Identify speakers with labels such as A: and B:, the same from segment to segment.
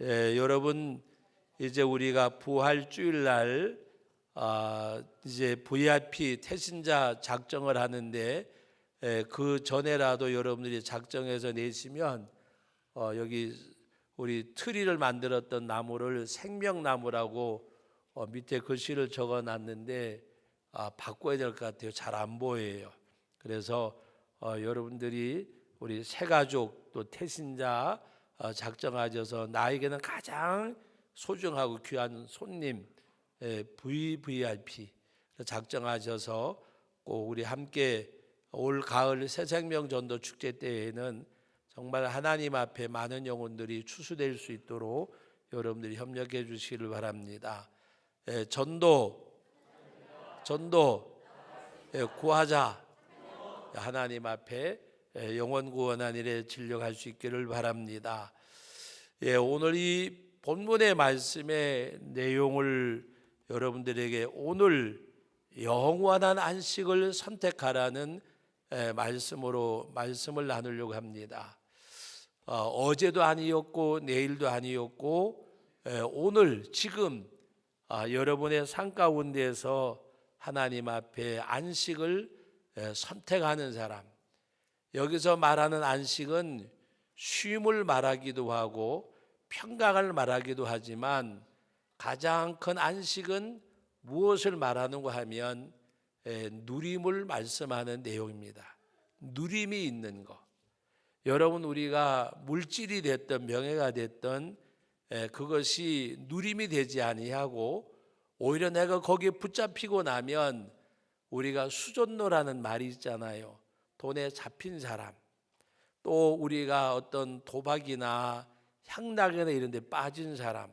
A: 여러분 이제 우리가 부활 주일날 이제 VIP 태신자 작정을 하는데 그 전에라도 여러분들이 작정해서 내시면 여기 우리 트리를 만들었던 나무를 생명나무라고 밑에 글씨를 적어놨는데 바꿔야 될 것 같아요. 잘 안 보여요. 그래서 여러분들이 우리 새가족 또 태신자 작정하셔서 나에게는 가장 소중하고 귀한 손님 VVIP 작정하셔서 꼭 우리 함께 올 가을 새생명 전도 축제 때에는 정말 하나님 앞에 많은 영혼들이 추수될 수 있도록 여러분들이 협력해 주시기를 바랍니다. 전도 구하자. 하나님 앞에 영혼 구원한 일에 진력할 수 있기를 바랍니다. 오늘 이 본문의 말씀의 내용을 여러분들에게 오늘 영원한 안식을 선택하라는 말씀을 나누려고 합니다. 어제도 아니었고 내일도 아니었고 오늘 지금 여러분의 삶 가운데에서 하나님 앞에 안식을 선택하는 사람, 여기서 말하는 안식은 쉼을 말하기도 하고 평강을 말하기도 하지만 가장 큰 안식은 무엇을 말하는가 하면 누림을 말씀하는 내용입니다. 누림이 있는 것. 여러분, 우리가 물질이 됐든 명예가 됐든 그것이 누림이 되지 아니하고 오히려 내가 거기에 붙잡히고 나면 우리가 수존노라는 말이 있잖아요. 돈에 잡힌 사람, 또 우리가 어떤 도박이나 향락이나 이런 데 빠진 사람,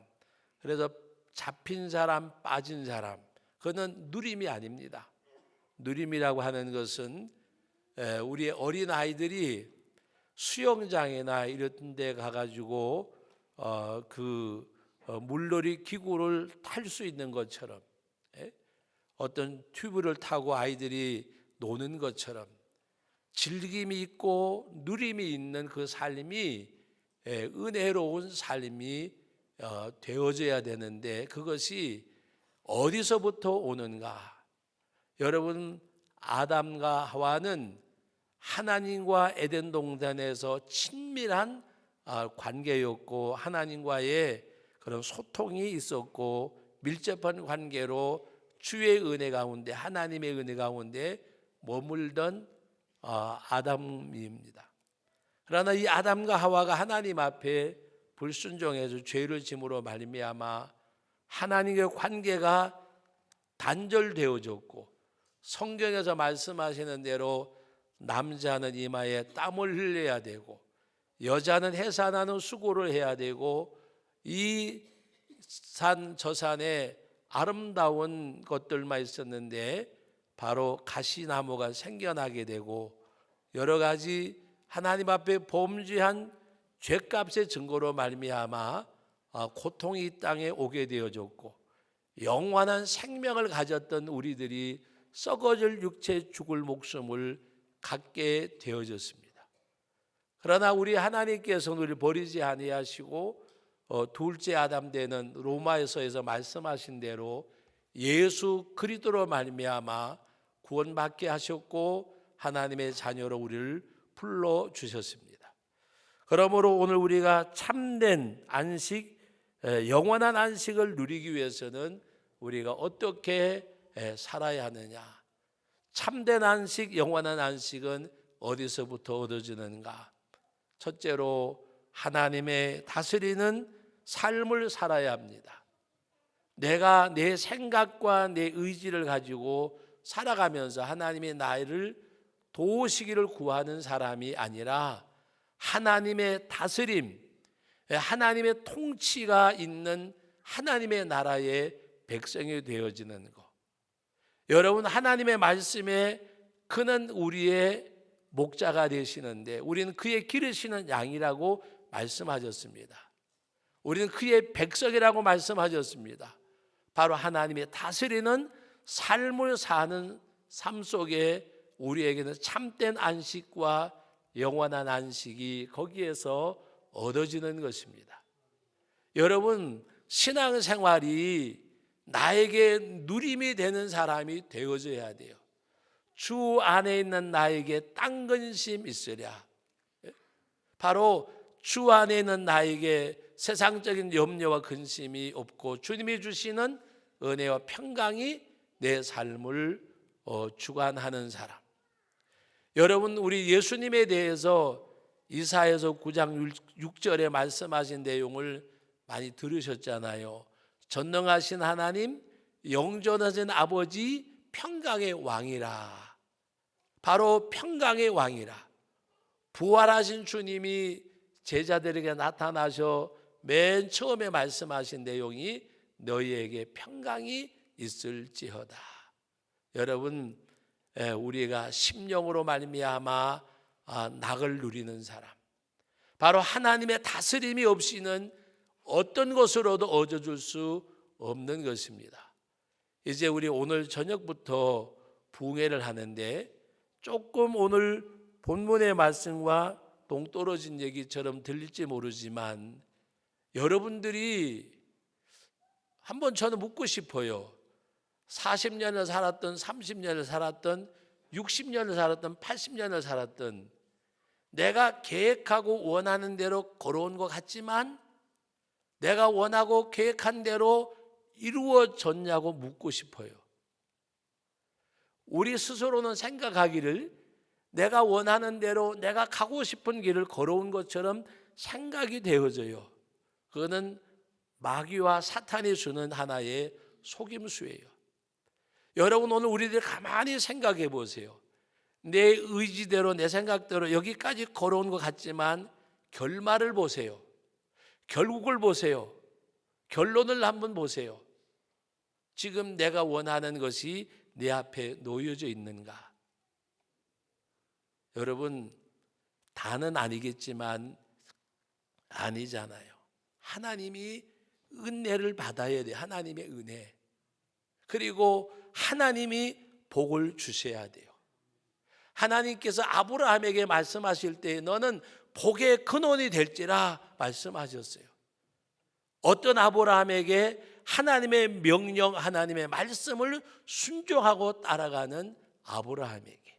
A: 그래서 잡힌 사람, 빠진 사람, 그거는 누림이 아닙니다. 누림이라고 하는 것은 우리 어린 아이들이 수영장이나 이런 데 가가지고 물놀이 기구를 탈 수 있는 것처럼, 어떤 튜브를 타고 아이들이 노는 것처럼 즐김이 있고 누림이 있는 그 삶이 은혜로운 삶이 되어져야 되는데 그것이 어디서부터 오는가? 여러분, 아담과 하와는 하나님과 에덴 동산에서 친밀한 관계였고 하나님과의 그런 소통이 있었고 밀접한 관계로 주의 은혜 가운데, 하나님의 은혜 가운데 머물던 아담입니다. 그러나 이 아담과 하와가 하나님 앞에 불순종해서 죄를 짐으로 말미암아 하나님의 관계가 단절되어졌고, 성경에서 말씀하시는 대로 남자는 이마에 땀을 흘려야 되고 여자는 해산하는 수고를 해야 되고 이 산 저 산에 아름다운 것들만 있었는데 바로 가시나무가 생겨나게 되고 여러 가지 하나님 앞에 범죄한 죄값의 증거로 말미암아 고통이 이 땅에 오게 되어졌고 영원한 생명을 가졌던 우리들이 썩어질 육체 죽을 목숨을 갖게 되어졌습니다. 그러나 우리 하나님께서는 우리를 버리지 아니하시고 둘째 아담 되는 로마서에서 말씀하신 대로 예수 그리스도로 말미암아 구원받게 하셨고 하나님의 자녀로 우리를 불러주셨습니다. 그러므로 오늘 우리가 참된 안식, 영원한 안식을 누리기 위해서는 우리가 어떻게 살아야 하느냐? 참된 안식, 영원한 안식은 어디서부터 얻어지는가? 첫째로 하나님의 다스리는 삶을 살아야 합니다. 내가 내 생각과 내 의지를 가지고 살아가면서 하나님의 나를 도우시기를 구하는 사람이 아니라 하나님의 다스림, 하나님의 통치가 있는 하나님의 나라의 백성이 되어지는 것. 여러분, 하나님의 말씀에 그는 우리의 목자가 되시는데 우리는 그의 기르시는 양이라고 말씀하셨습니다. 우리는 그의 백성이라고 말씀하셨습니다. 바로 하나님의 다스리는 삶을 사는 삶 속에 우리에게는 참된 안식과 영원한 안식이 거기에서 얻어지는 것입니다. 여러분, 신앙생활이 나에게 누림이 되는 사람이 되어져야 돼요. 주 안에 있는 나에게 딴 근심 있으랴. 바로 주 안에 있는 나에게 세상적인 염려와 근심이 없고 주님이 주시는 은혜와 평강이 내 삶을 주관하는 사람. 여러분, 우리 예수님에 대해서 이사야서 9장 6절에 말씀하신 내용을 많이 들으셨잖아요. 전능하신 하나님, 영존하신 아버지, 평강의 왕이라. 바로 평강의 왕이라. 부활하신 주님이 제자들에게 나타나셔 맨 처음에 말씀하신 내용이 너희에게 평강이 있을지어다. 여러분, 우리가 심령으로 말미암아 낙을 누리는 사람, 바로 하나님의 다스림이 없이는 어떤 것으로도 얻어줄 수 없는 것입니다. 이제 우리 오늘 저녁부터 부흥회를 하는데 조금 오늘 본문의 말씀과 동떨어진 얘기처럼 들릴지 모르지만 여러분들이 한번 저는 묻고 싶어요. 40년을 살았던, 30년을 살았던, 60년을 살았던, 80년을 살았던, 내가 계획하고 원하는 대로 걸어온 것 같지만 내가 원하고 계획한 대로 이루어졌냐고 묻고 싶어요. 우리 스스로는 생각하기를 내가 원하는 대로 내가 가고 싶은 길을 걸어온 것처럼 생각이 되어져요. 그거는 마귀와 사탄이 주는 하나의 속임수예요. 여러분, 오늘 우리들 가만히 생각해 보세요. 내 의지대로 내 생각대로 여기까지 걸어온 것 같지만 결말을 보세요. 결국을 보세요. 결론을 한번 보세요. 지금 내가 원하는 것이 내 앞에 놓여져 있는가? 여러분, 다는 아니겠지만 아니잖아요. 하나님이 은혜를 받아야 돼요. 하나님의 은혜. 그리고 하나님이 복을 주셔야 돼요. 하나님께서 아브라함에게 말씀하실 때 너는 복의 근원이 될지라 말씀하셨어요. 어떤 아브라함에게 하나님의 명령, 하나님의 말씀을 순종하고 따라가는 아브라함에게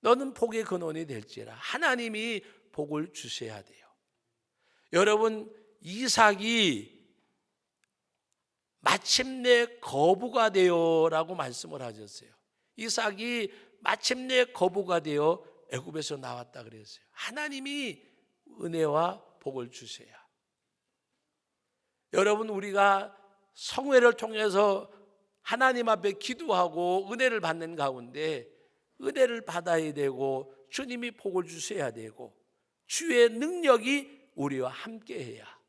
A: 너는 복의 근원이 될지라. 하나님이 복을 주셔야 돼요. 여러분, 이삭이 마침내 거부가 되어라고 말씀을 하셨어요. 이삭이 마침내 거부가 되어 애굽에서 나왔다 그랬어요. 하나님이 은혜와 복을 주셔야. 여러분, 우리가 성회를 통해서 하나님 앞에 기도하고 은혜를 받는 가운데 은혜를 받아야 되고 주님이 복을 주셔야 되고 주의 능력이 우리와 함께해야.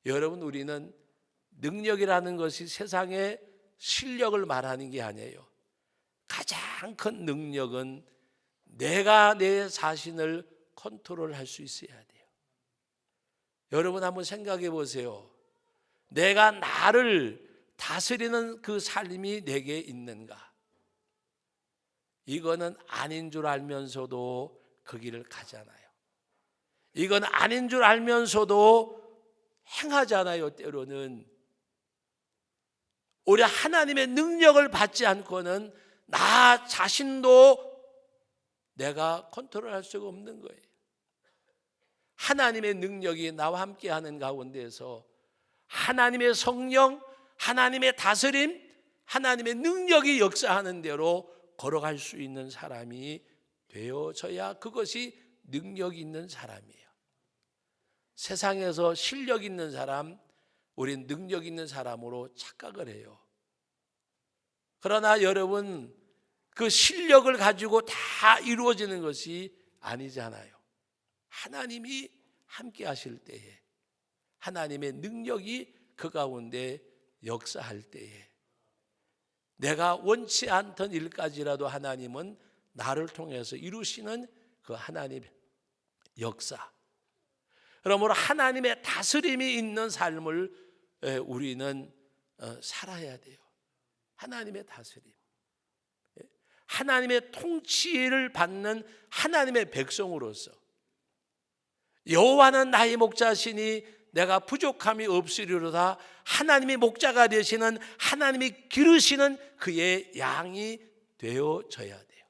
A: 여러분, 우리는 능력이라는 것이 세상의 실력을 말하는 게 아니에요. 가장 큰 능력은 내가 내 자신을 컨트롤할 수 있어야 돼요. 여러분, 한번 생각해 보세요. 내가 나를 다스리는 그 삶이 내게 있는가? 이거는 아닌 줄 알면서도 그 길을 가잖아요. 이건 아닌 줄 알면서도 행하잖아요. 때로는 우리 하나님의 능력을 받지 않고는 나 자신도 내가 컨트롤할 수가 없는 거예요. 하나님의 능력이 나와 함께하는 가운데서 하나님의 성령, 하나님의 다스림, 하나님의 능력이 역사하는 대로 걸어갈 수 있는 사람이 되어져야 그것이 능력 있는 사람이에요. 세상에서 실력 있는 사람, 우린 능력 있는 사람으로 착각을 해요. 그러나 여러분, 그 실력을 가지고 다 이루어지는 것이 아니잖아요. 하나님이 함께 하실 때에, 하나님의 능력이 그 가운데 역사할 때에, 내가 원치 않던 일까지라도 하나님은 나를 통해서 이루시는 그 하나님의 역사. 그러므로 하나님의 다스림이 있는 삶을 우리는 살아야 돼요. 하나님의 다스림, 하나님의 통치를 받는 하나님의 백성으로서 여호와는 나의 목자시니 내가 부족함이 없으리로다. 하나님이 목자가 되시는, 하나님이 기르시는 그의 양이 되어져야 돼요.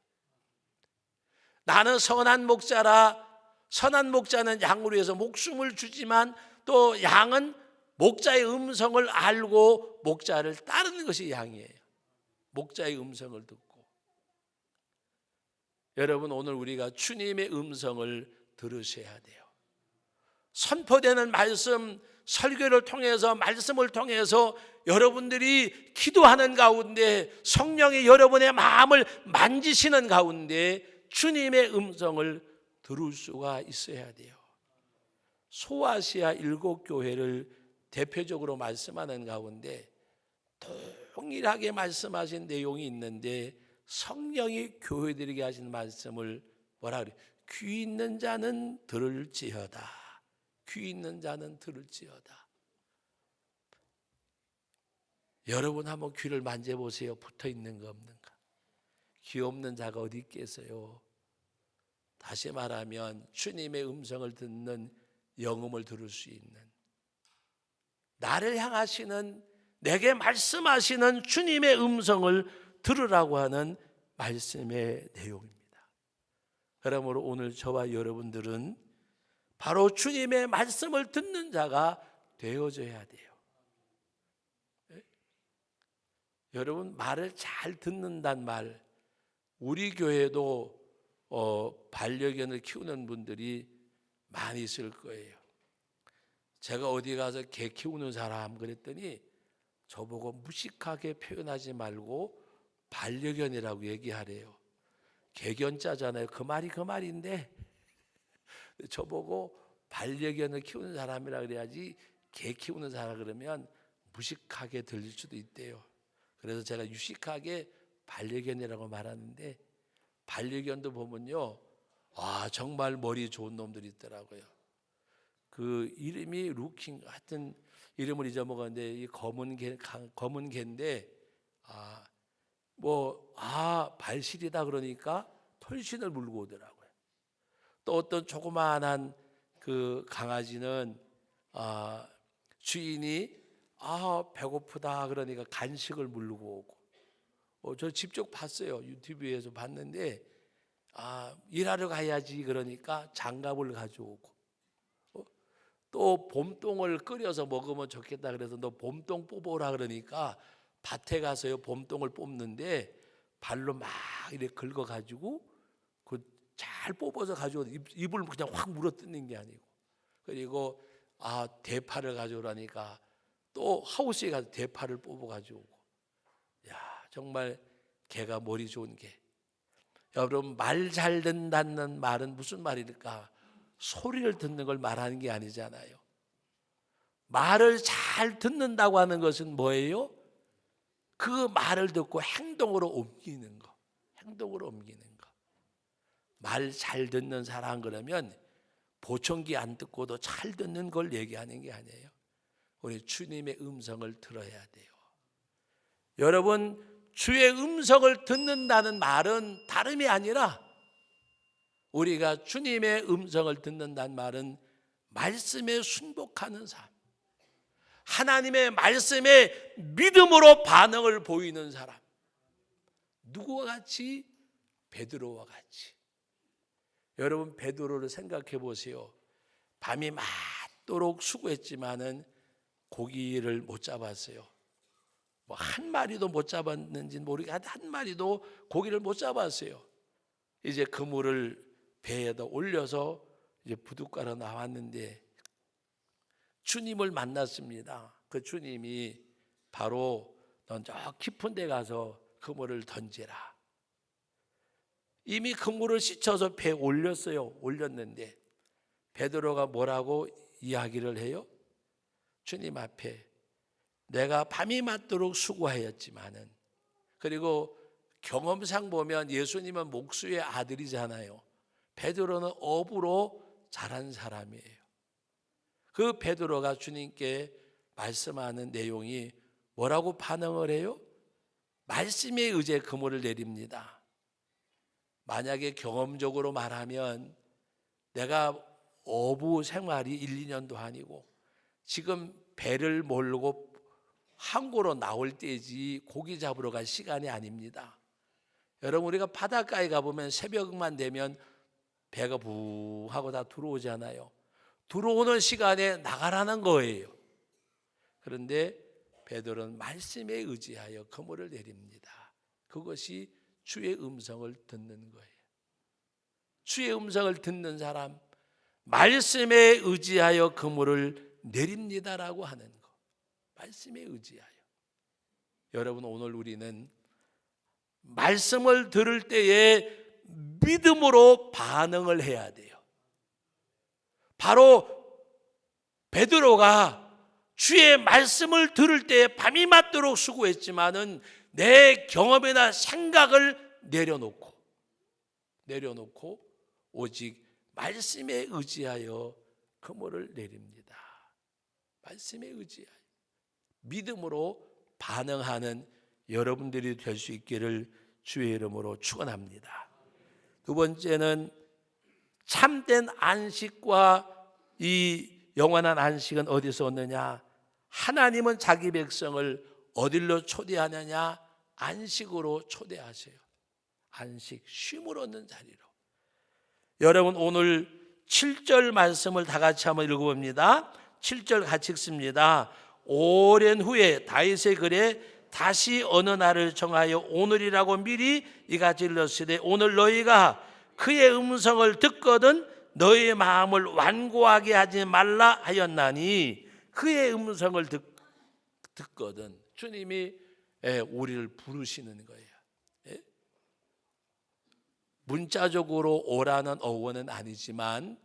A: 나는 선한 목자라. 선한 목자는 양을 위해서 목숨을 주지만 또 양은 목자의 음성을 알고 목자를 따르는 것이 양이에요. 목자의 음성을 듣고. 여러분, 오늘 우리가 주님의 음성을 들으셔야 돼요. 선포되는 말씀, 설교를 통해서, 말씀을 통해서 여러분들이 기도하는 가운데 성령이 여러분의 마음을 만지시는 가운데 주님의 음성을 들을 수가 있어야 돼요. 소아시아 7교회를 대표적으로 말씀하는 가운데 동일하게 말씀하신 내용이 있는데 성령이 교회들에게 하신 말씀을 뭐라 그래요? 귀 있는 자는 들을지어다. 귀 있는 자는 들을지어다. 여러분 한번 귀를 만져보세요. 붙어 있는 거 없는가? 귀 없는 자가 어디 있겠어요? 다시 말하면 주님의 음성을 듣는 영음을 들을 수 있는, 나를 향하시는, 내게 말씀하시는 주님의 음성을 들으라고 하는 말씀의 내용입니다. 그러므로 오늘 저와 여러분들은 바로 주님의 말씀을 듣는 자가 되어져야 돼요. 여러분, 말을 잘 듣는단 말, 우리 교회도 반려견을 키우는 분들이 많이 있을 거예요. 제가 어디 가서 개 키우는 사람 그랬더니 저보고 무식하게 표현하지 말고 반려견이라고 얘기하래요. 개견자잖아요. 그 말이 그 말인데 저보고 반려견을 키우는 사람이라 그래야지 개 키우는 사람 그러면 무식하게 들릴 수도 있대요. 그래서 제가 유식하게 반려견이라고 말하는데, 반려견도 보면요, 정말 머리 좋은 놈들이 있더라고요. 그 이름이 루킹, 하여튼 이름을 잊어먹었는데 이 검은 개인데 발실이다 그러니까 털신을 물고 오더라고요. 또 어떤 조그마한 그 강아지는 주인이 배고프다 그러니까 간식을 물고 오고, 저 직접 봤어요. 유튜브에서 봤는데 일하러 가야지 그러니까 장갑을 가져오고, 또 봄동을 끓여서 먹으면 좋겠다 그래서 너 봄동 뽑아오라 그러니까 밭에 가서요 봄동을 뽑는데 발로 막 이렇게 긁어가지고 잘 뽑아서 가져오고, 입을 그냥 확 물어뜯는 게 아니고, 그리고 대파를 가져오라니까 또 하우스에 가서 대파를 뽑아 가지고, 정말 개가 머리 좋은 개. 여러분, 말 잘 듣는다는 말은 무슨 말일까? 소리를 듣는 걸 말하는 게 아니잖아요. 말을 잘 듣는다고 하는 것은 뭐예요? 그 말을 듣고 행동으로 옮기는 거. 행동으로 옮기는 거. 말 잘 듣는 사람 그러면 보청기 안 듣고도 잘 듣는 걸 얘기하는 게 아니에요. 우리 주님의 음성을 들어야 돼요. 여러분, 주의 음성을 듣는다는 말은 다름이 아니라, 우리가 주님의 음성을 듣는다는 말은 말씀에 순복하는 삶, 하나님의 말씀에 믿음으로 반응을 보이는 사람. 누구와 같이? 베드로와 같이. 여러분, 베드로를 생각해 보세요. 밤이 맞도록 수고했지만은 고기를 못 잡았어요. 한 마리도 못 잡았는지 모르겠는데 한 마리도 고기를 못 잡았어요. 이제 그물을 배에다 올려서 이제 부둣가로 나왔는데 주님을 만났습니다. 그 주님이 바로 넌 저 깊은 데 가서 그물을 던지라. 이미 그물을 씻어서 배에 올렸어요. 올렸는데 베드로가 뭐라고 이야기를 해요? 주님 앞에 내가 밤이 맞도록 수고하였지만은, 그리고 경험상 보면 예수님은 목수의 아들이잖아요. 베드로는 어부로 자란 사람이에요. 그 베드로가 주님께 말씀하는 내용이 뭐라고 반응을 해요? 말씀에 의지해 그물을 내립니다. 만약에 경험적으로 말하면 내가 어부 생활이 1, 2년도 아니고 지금 배를 몰고 항구로 나올 때지 고기 잡으러 갈 시간이 아닙니다. 여러분, 우리가 바닷가에 가보면 새벽만 되면 배가 부 하고 다 들어오잖아요. 들어오는 시간에 나가라는 거예요. 그런데 베드로는 말씀에 의지하여 그물을 내립니다. 그것이 주의 음성을 듣는 거예요. 주의 음성을 듣는 사람, 말씀에 의지하여 그물을 내립니다라고 하는 거. 말씀에 의지하여. 여러분, 오늘 우리는 말씀을 들을 때에 믿음으로 반응을 해야 돼요. 바로 베드로가 주의 말씀을 들을 때 밤이 맞도록 수고했지만은 내 경험이나 생각을 내려놓고 오직 말씀에 의지하여 그물을 내립니다. 말씀에 의지하여 믿음으로 반응하는 여러분들이 될 수 있기를 주의 이름으로 축원합니다. 두 번째는 참된 안식과 이 영원한 안식은 어디서 얻느냐? 하나님은 자기 백성을 어디로 초대하느냐? 안식으로 초대하세요. 안식, 쉼을 얻는 자리로. 여러분, 오늘 7절 말씀을 다 같이 한번 읽어봅니다. 7절 같이 읽습니다. 오랜 후에 다윗의 글에 다시 어느 날을 정하여 오늘이라고 미리 이같이 일렀으되 오늘 너희가 그의 음성을 듣거든 너희의 마음을 완고하게 하지 말라 하였나니. 그의 음성을 듣거든 주님이 우리를 부르시는 거예요. 문자적으로 오라는 어원은 아니지만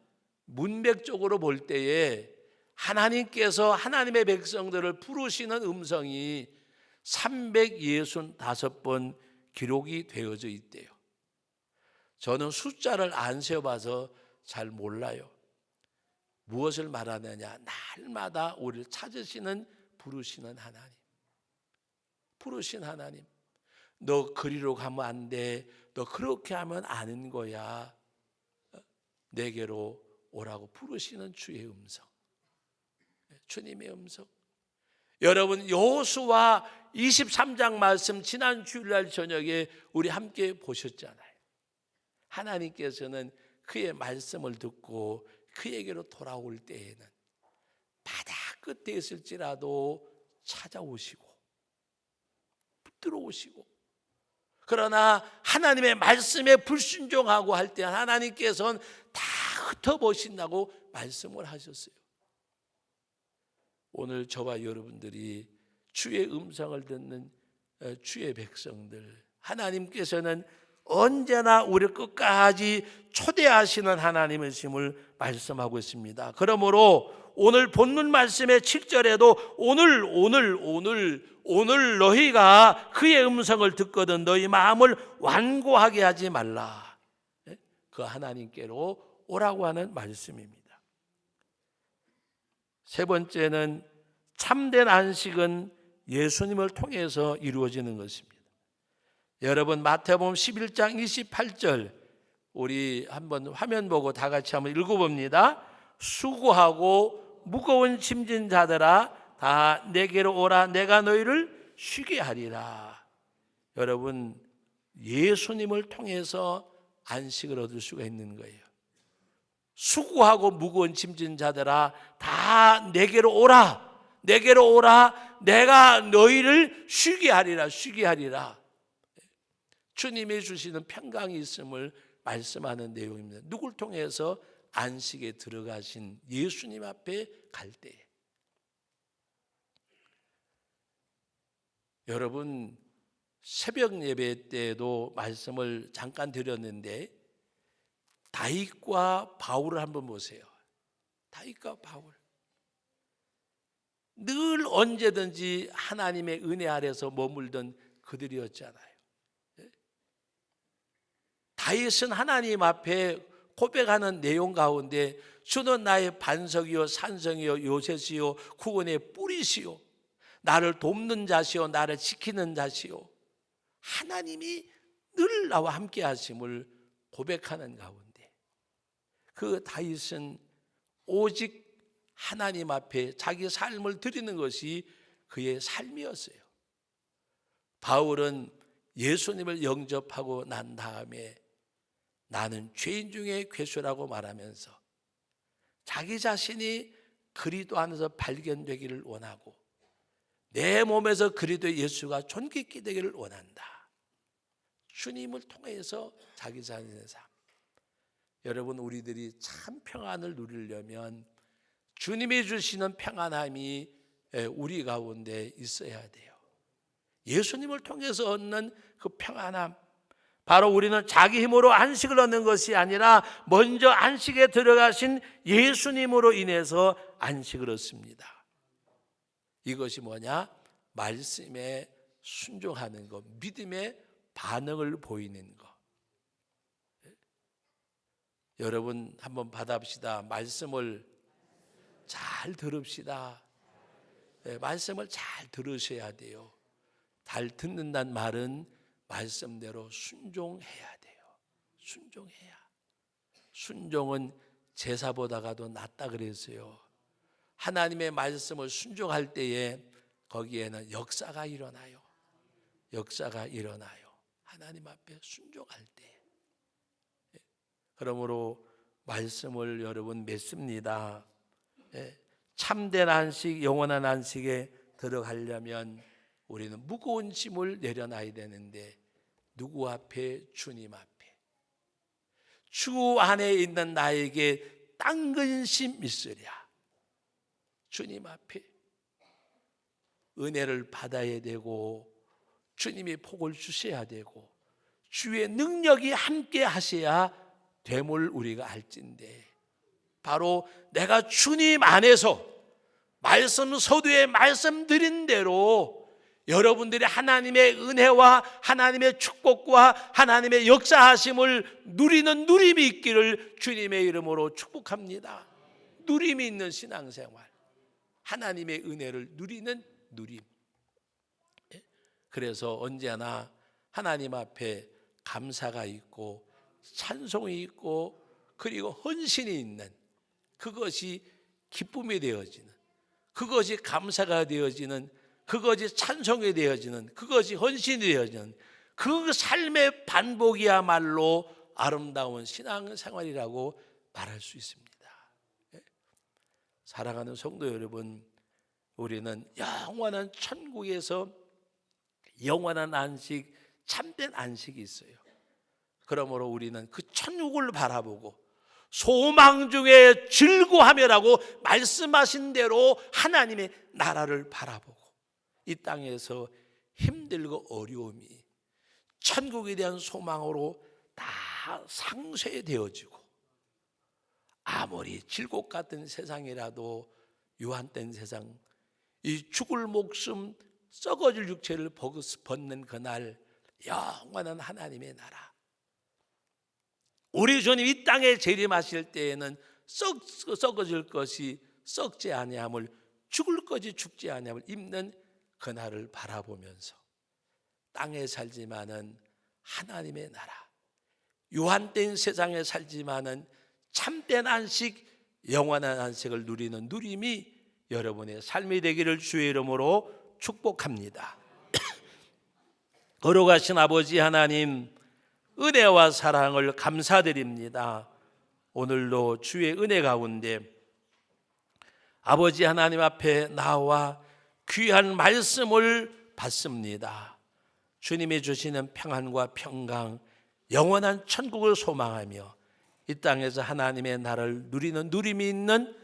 A: 문맥적으로 볼 때에 하나님께서 하나님의 백성들을 부르시는 음성이 365번 기록이 되어져 있대요. 저는 숫자를 안 세어봐서 잘 몰라요. 무엇을 말하느냐? 날마다 우리를 찾으시는, 부르시는 하나님. 부르신 하나님. 너 그리로 가면 안 돼. 너 그렇게 하면 아는 거야. 내게로 오라고 부르시는 주의 음성. 주님의 음성. 여러분, 여호수아 23장 말씀 지난 주일날 저녁에 우리 함께 보셨잖아요. 하나님께서는 그의 말씀을 듣고 그에게로 돌아올 때에는 바다 끝에 있을지라도 찾아오시고 붙들어 오시고, 그러나 하나님의 말씀에 불순종하고 할 때 하나님께서는 다 흩어보신다고 말씀을 하셨어요. 오늘 저와 여러분들이 주의 음성을 듣는 주의 백성들, 하나님께서는 언제나 우리를 끝까지 초대하시는 하나님이심을 말씀하고 있습니다. 그러므로 오늘 본문 말씀의 7절에도 오늘 너희가 그의 음성을 듣거든 너희 마음을 완고하게 하지 말라. 그 하나님께로 오라고 하는 말씀입니다. 세 번째는 참된 안식은 예수님을 통해서 이루어지는 것입니다. 여러분, 마태복음 11장 28절 우리 한번 화면 보고 다 같이 한번 읽어봅니다. 수고하고 무거운 짐진 자들아 다 내게로 오라 내가 너희를 쉬게 하리라. 여러분, 예수님을 통해서 안식을 얻을 수가 있는 거예요. 수고하고 무거운 짐진 자들아 다 내게로 오라 내가 너희를 쉬게 하리라. 주님이 주시는 평강이 있음을 말씀하는 내용입니다. 누굴 통해서? 안식에 들어가신 예수님 앞에 갈 때. 여러분, 새벽 예배 때도 말씀을 잠깐 드렸는데 다윗과 바울을 한번 보세요. 다윗과 바울. 늘 언제든지 하나님의 은혜 아래서 머물던 그들이었잖아요. 다윗은 하나님 앞에 고백하는 내용 가운데 주는 나의 반석이요 산성이요 요새시요 구원의 뿌리시요 나를 돕는 자시요 나를 지키는 자시요 하나님이 늘 나와 함께 하심을 고백하는 가운데 그 다윗은 오직 하나님 앞에 자기 삶을 드리는 것이 그의 삶이었어요. 바울은 예수님을 영접하고 난 다음에 나는 죄인 중에 괴수라고 말하면서 자기 자신이 그리스도 안에서 발견되기를 원하고 내 몸에서 그리스도 예수가 존귀케 되기를 원한다. 주님을 통해서 자기 자신의 삶. 여러분, 우리들이 참 평안을 누리려면 주님이 주시는 평안함이 우리 가운데 있어야 돼요. 예수님을 통해서 얻는 그 평안함, 바로 우리는 자기 힘으로 안식을 얻는 것이 아니라 먼저 안식에 들어가신 예수님으로 인해서 안식을 얻습니다. 이것이 뭐냐? 말씀에 순종하는 것, 믿음의 반응을 보이는 것. 여러분 한번 받아봅시다. 말씀을 잘 들읍시다. 말씀을 잘 들으셔야 돼요. 잘 듣는다는 말은 말씀대로 순종해야 돼요. 순종해야. 순종은 제사보다가도 낫다 그랬어요. 하나님의 말씀을 순종할 때에 거기에는 역사가 일어나요. 역사가 일어나요. 하나님 앞에 순종할 때. 그러므로 말씀을 여러분 맺습니다. 참된 안식, 영원한 안식에 들어가려면 우리는 무거운 짐을 내려놔야 되는데 누구 앞에? 주님 앞에. 주 안에 있는 나에게 당근심 있으랴. 주님 앞에 은혜를 받아야 되고 주님이 복을 주셔야 되고 주의 능력이 함께 하셔야 됨을 우리가 알진대, 바로 내가 주님 안에서 말씀 서두에 말씀드린 대로 여러분들이 하나님의 은혜와 하나님의 축복과 하나님의 역사하심을 누리는 누림이 있기를 주님의 이름으로 축복합니다. 누림이 있는 신앙생활, 하나님의 은혜를 누리는 누림. 그래서 언제나 하나님 앞에 감사가 있고 찬송이 있고 그리고 헌신이 있는, 그것이 기쁨이 되어지는, 그것이 감사가 되어지는, 그것이 찬송이 되어지는, 그것이 헌신이 되어지는 그 삶의 반복이야말로 아름다운 신앙생활이라고 말할 수 있습니다. 사랑하는 성도 여러분, 우리는 영원한 천국에서 영원한 안식, 참된 안식이 있어요. 그러므로 우리는 그 천국을 바라보고 소망 중에 즐거워하며라고 말씀하신 대로 하나님의 나라를 바라보고 이 땅에서 힘들고 어려움이 천국에 대한 소망으로 다 상쇄되어지고, 아무리 질곡 같은 세상이라도 유한된 세상, 이 죽을 목숨 썩어질 육체를 벗는 그날 영원한 하나님의 나라, 우리 주님 이 땅에 재림하실 때에는 썩어질 것이 썩지 아니함을, 죽을 것이 죽지 아니함을 입는 그날을 바라보면서 땅에 살지만은 하나님의 나라, 유한된 세상에 살지만은 참된 안식, 영원한 안식을 누리는 누림이 여러분의 삶이 되기를 주의 이름으로 축복합니다. 걸어가신 아버지 하나님, 은혜와 사랑을 감사드립니다. 오늘도 주의 은혜 가운데 아버지 하나님 앞에 나와 귀한 말씀을 받습니다. 주님이 주시는 평안과 평강, 영원한 천국을 소망하며 이 땅에서 하나님의 나라를 누리는 누림이 있는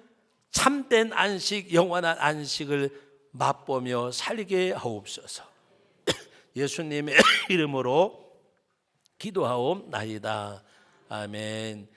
A: 참된 안식, 영원한 안식을 맛보며 살게 하옵소서. 예수님의 이름으로 기도하옵나이다. 아멘.